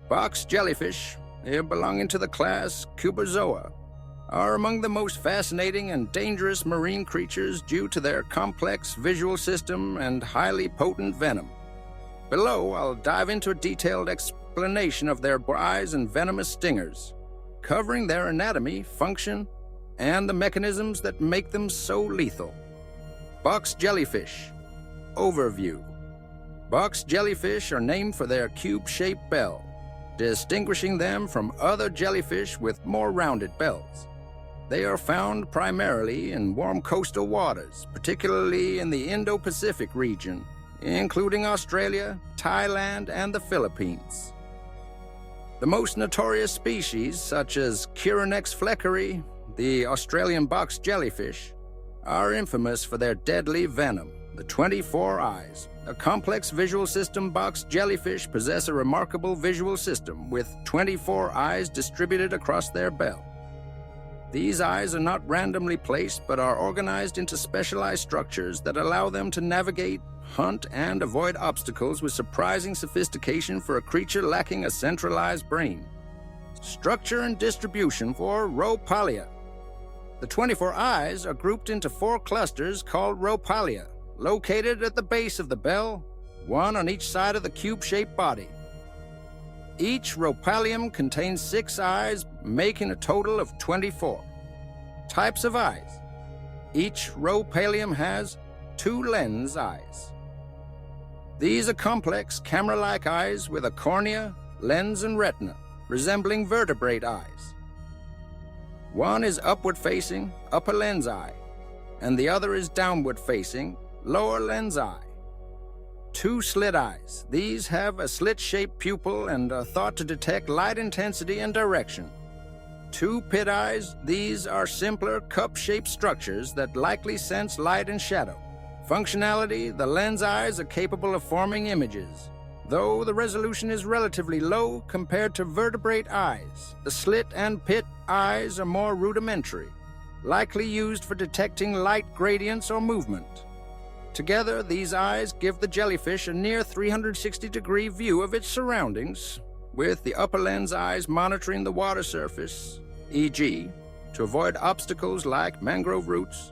Box jellyfish, belonging to the class Cubozoa, are among the most fascinating and dangerous marine creatures due to their complex visual system and highly potent venom. Below, I'll dive into a detailed explanation of their eyes and venomous stingers, covering their anatomy, function, and the mechanisms that make them so lethal. Box jellyfish. Overview. Box jellyfish are named for their cube-shaped bell, distinguishing them from other jellyfish with more rounded bells. They are found primarily in warm coastal waters, particularly in the Indo-Pacific region, including Australia, Thailand, and the Philippines. The most notorious species, such as Chironex fleckeri, the Australian box jellyfish, are infamous for their deadly venom, the 24 eyes. A complex visual system, box jellyfish possess a remarkable visual system with 24 eyes distributed across their bell. These eyes are not randomly placed but are organized into specialized structures that allow them to navigate, hunt, and avoid obstacles with surprising sophistication for a creature lacking a centralized brain. Structure and distribution for Rhopalia. The 24 eyes are grouped into 4 clusters called Rhopalia, located at the base of the bell, one on each side of the cube-shaped body. Each rhopalium contains 6 eyes, making a total of 24. Types of eyes. Each rhopalium has 2 lens eyes. These are complex, camera-like eyes with a cornea, lens, and retina, resembling vertebrate eyes. One is upward-facing, upper lens eye, and the other is downward-facing, lower lens eye. 2 slit eyes. These have a slit-shaped pupil and are thought to detect light intensity and direction. 2 pit eyes. These are simpler, cup-shaped structures that likely sense light and shadow. Functionality: the lens eyes are capable of forming images, though the resolution is relatively low compared to vertebrate eyes. The slit and pit eyes are more rudimentary, likely used for detecting light gradients or movement. Together, these eyes give the jellyfish a near 360-degree view of its surroundings, with the upper lens eyes monitoring the water surface, e.g., to avoid obstacles like mangrove roots,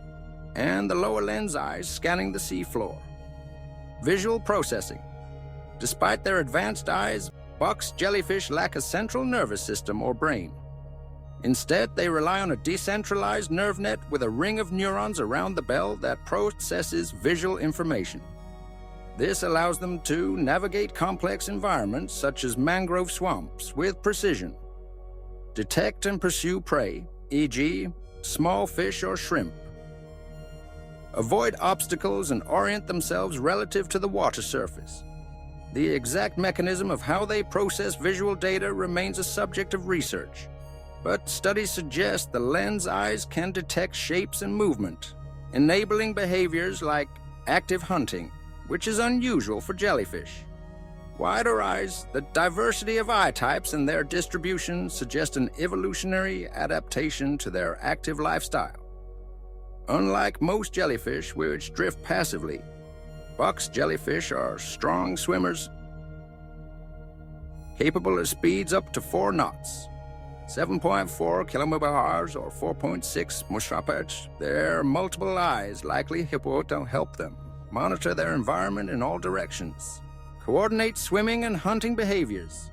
and the lower lens eyes scanning the seafloor. Visual processing. Despite their advanced eyes, box jellyfish lack a central nervous system or brain. Instead, they rely on a decentralized nerve net with a ring of neurons around the bell that processes visual information. This allows them to navigate complex environments such as mangrove swamps with precision, detect and pursue prey, e.g., small fish or shrimp, avoid obstacles and orient themselves relative to the water surface. The exact mechanism of how they process visual data remains a subject of research, but studies suggest the lens eyes can detect shapes and movement, enabling behaviors like active hunting, which is unusual for jellyfish. Wider eyes, the diversity of eye types and their distribution suggest an evolutionary adaptation to their active lifestyle. Unlike most jellyfish, which drift passively, box jellyfish are strong swimmers, capable of speeds up to 4 knots. 7.4 km/h or 4.6 mph. Their multiple eyes likely to help them monitor their environment in all directions, coordinate swimming and hunting behaviors,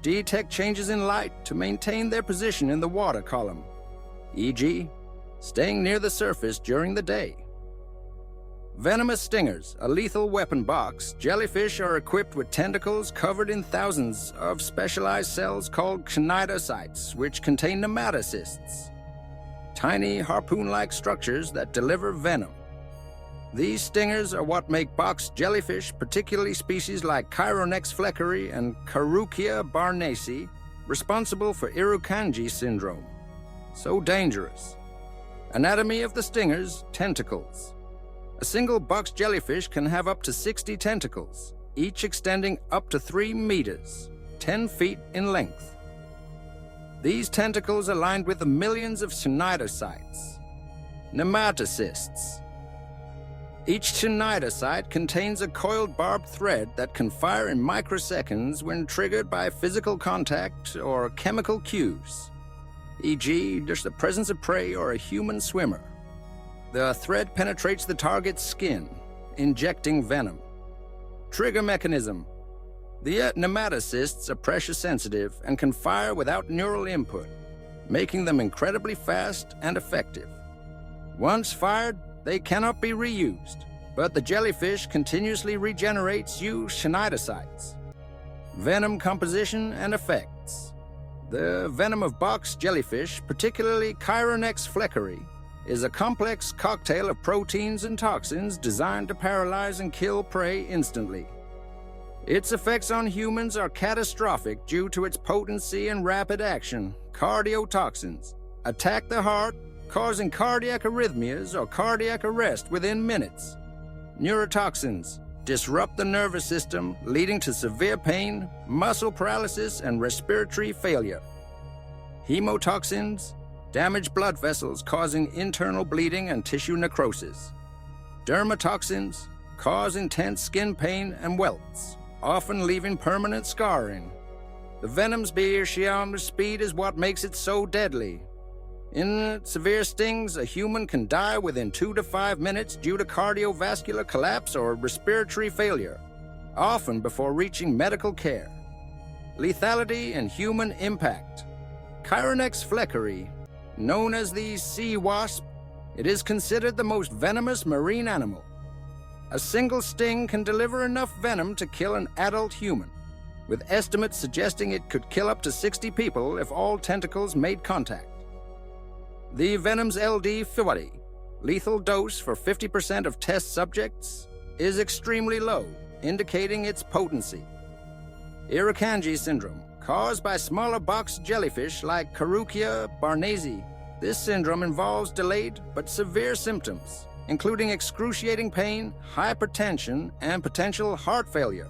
detect changes in light to maintain their position in the water column, e.g., staying near the surface during the day. Venomous stingers, a lethal weapon. Box jellyfish are equipped with tentacles covered in thousands of specialized cells called cnidocytes, which contain nematocysts, tiny harpoon-like structures that deliver venom. These stingers are what make box jellyfish, particularly species like Chironex fleckeri and Carukia barnesi, responsible for Irukandji syndrome, so dangerous. Anatomy of the stingers: tentacles. A single box jellyfish can have up to 60 tentacles, each extending up to 3 meters, 10 feet in length. These tentacles are lined with the millions of cnidocytes, nematocysts. Each ctenidocyte contains a coiled barbed thread that can fire in microseconds when triggered by physical contact or chemical cues, e.g., just the presence of prey or a human swimmer. The thread penetrates the target's skin, injecting venom. Trigger mechanism. The nematocysts are pressure-sensitive and can fire without neural input, making them incredibly fast and effective. Once fired, they cannot be reused, but the jellyfish continuously regenerates used ctenidocytes. Venom composition and effects. The venom of box jellyfish, particularly Chironex fleckeri, is a complex cocktail of proteins and toxins designed to paralyze and kill prey instantly. Its effects on humans are catastrophic due to its potency and rapid action. Cardiotoxins attack the heart, causing cardiac arrhythmias or cardiac arrest within minutes. Neurotoxins disrupt the nervous system, leading to severe pain, muscle paralysis, and respiratory failure. Hemotoxins damage blood vessels, causing internal bleeding and tissue necrosis. Dermatoxins cause intense skin pain and welts, often leaving permanent scarring. The venom's sheer speed is what makes it so deadly. In severe stings, a human can die within 2 to 5 minutes due to cardiovascular collapse or respiratory failure, often before reaching medical care. Lethality and human impact. Chironex fleckeri, known as the sea wasp, it is considered the most venomous marine animal. A single sting can deliver enough venom to kill an adult human, with estimates suggesting it could kill up to 60 people if all tentacles made contact. The venom's LD-50, lethal dose for 50% of test subjects, is extremely low, indicating its potency. Irukandji syndrome, caused by smaller box jellyfish like Carukia barnesi. This syndrome involves delayed but severe symptoms, including excruciating pain, hypertension, and potential heart failure.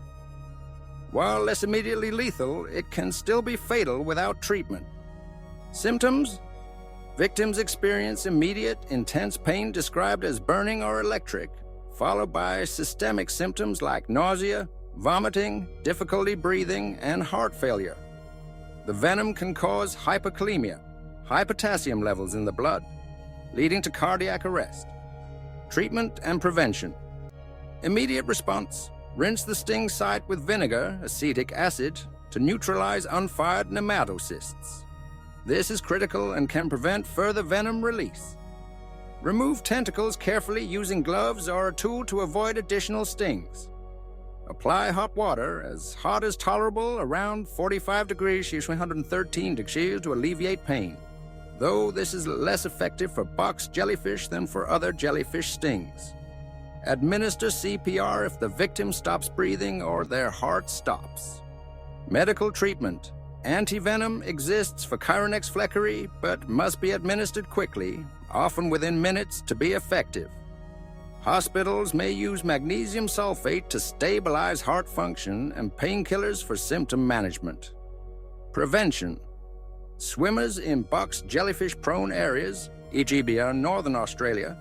While less immediately lethal, it can still be fatal without treatment. Symptoms? Victims experience immediate, intense pain described as burning or electric, followed by systemic symptoms like nausea, vomiting, difficulty breathing, and heart failure. The venom can cause hypokalemia, high potassium levels in the blood, leading to cardiac arrest. Treatment and prevention. Immediate response: rinse the sting site with vinegar, acetic acid, to neutralize unfired nematocysts. This is critical and can prevent further venom release. Remove tentacles carefully using gloves or a tool to avoid additional stings. Apply hot water, as hot as tolerable, around 45 degrees, 113 degrees, to alleviate pain, though this is less effective for box jellyfish than for other jellyfish stings. Administer CPR if the victim stops breathing or their heart stops. Medical treatment. Antivenom exists for Chironex fleckeri, but must be administered quickly, often within minutes, to be effective. Hospitals may use magnesium sulfate to stabilize heart function and painkillers for symptom management. Prevention. Swimmers in box jellyfish-prone areas, e.g. beyond Northern Australia,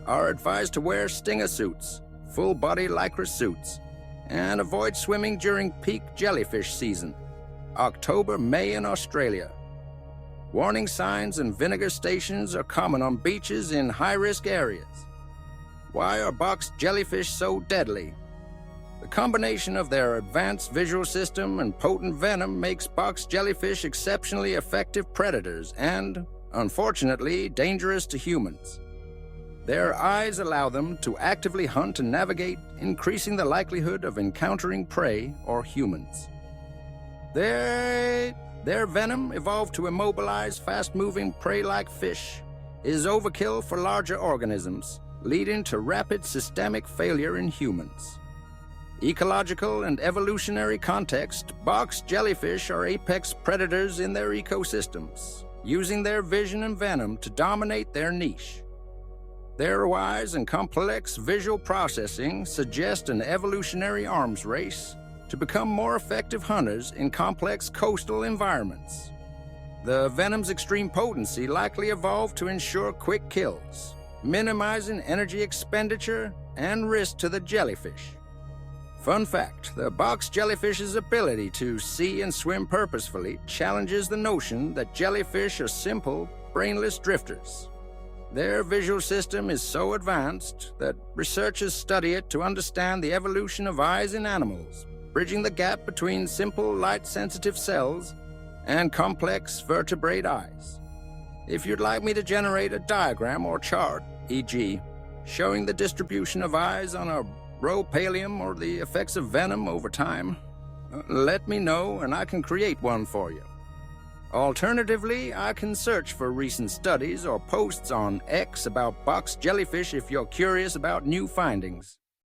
are advised to wear stinger suits, full-body lycra suits, and avoid swimming during peak jellyfish season, October-May in Australia. Warning signs and vinegar stations are common on beaches in high-risk areas. Why are box jellyfish so deadly? The combination of their advanced visual system and potent venom makes box jellyfish exceptionally effective predators and, unfortunately, dangerous to humans. Their eyes allow them to actively hunt and navigate, increasing the likelihood of encountering prey or humans. Their venom, evolved to immobilize fast-moving prey-like fish, is overkill for larger organisms, leading to rapid systemic failure in humans. Ecological and evolutionary context, box jellyfish are apex predators in their ecosystems, using their vision and venom to dominate their niche. Their wise and complex visual processing suggest an evolutionary arms race to become more effective hunters in complex coastal environments. The venom's extreme potency likely evolved to ensure quick kills, minimizing energy expenditure and risk to the jellyfish. Fun fact, the box jellyfish's ability to see and swim purposefully challenges the notion that jellyfish are simple, brainless drifters. Their visual system is so advanced that researchers study it to understand the evolution of eyes in animals, bridging the gap between simple light-sensitive cells and complex vertebrate eyes. If you'd like me to generate a diagram or chart, e.g., showing the distribution of eyes on a rhopalium or the effects of venom over time, let me know and I can create one for you. Alternatively, I can search for recent studies or posts on X about box jellyfish if you're curious about new findings.